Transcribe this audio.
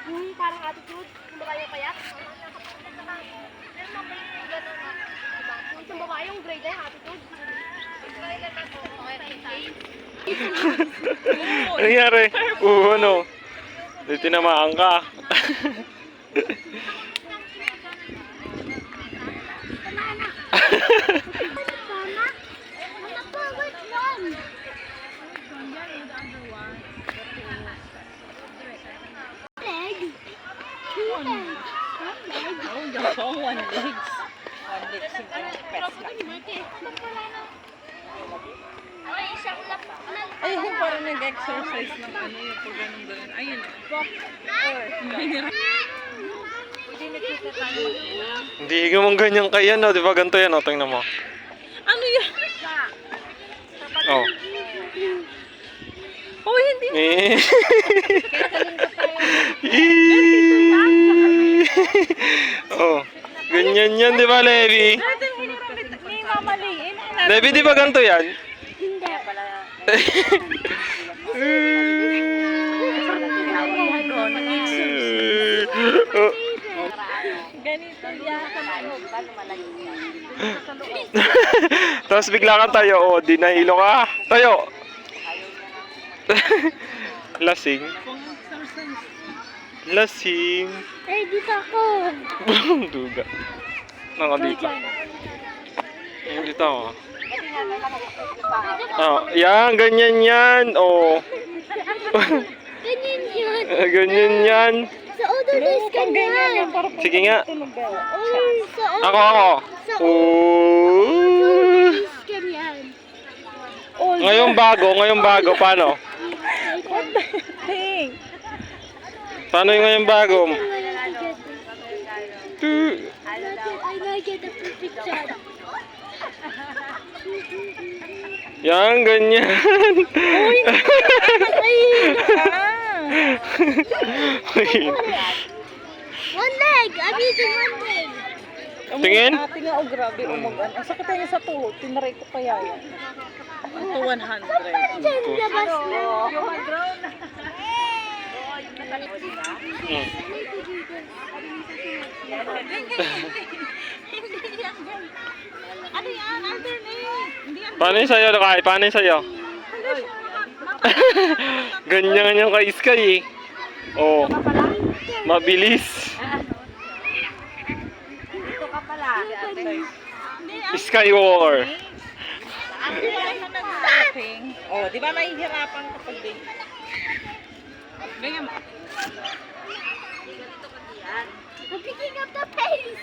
Yung parang attitude, yung babae yung payat. Meron mga payat yung gano'n na. Diba? Yung isang babae yung grade na yung attitude. Ano nangyari? Ano? Di tinamaan ka. One legs. One legs siguro. Ayun, parang nag-exercise ng ano yung pag ganun-ganun. Ayun. Hindi gamang ganyan kaya no, di ba ganito yan, o, tingnan mo. Ano yan? Oh. Oh, hindi. Oh. Ganyan yan, di ba, Levi? Ni Mama Lee. Levi, di ba ganito yan? Ganito yan. Tapos bigla kang tayo, oh, di nahilo ka. Tayo. Lasing. Lasing. Eh, dito ako. Duga. Nakadito. Dito ako. Oh, yan, ganyan yan. Oh. Ganyan yun. Ganyan yan. Sa other days ganyan. Sige nga. Sa Ako. Sa Oh. days ganyan. Ngayong bago, paano? Hey. Paano yung ngayong bago? I might get a picture. Yan, ganyan. One leg! I'm using one leg. Tingin? Ate nga, oh grabe, umagan. Ang sakit niya sa tuhod. Tinaray ko kaya yan. Ito 100. Diyan, labas na. Ano yan? Alternate. Hindi yan. Paano yung sa'yo, Lakay? Paano yung sa'yo? Ganyan yung kay Sky eh. Oh. Mabilis. Dito ka pala. Sky War. Ang yan na nag-surfing. Oh, di ba mahihirapan kapag din. Ganyan mo. I'm picking up the pace.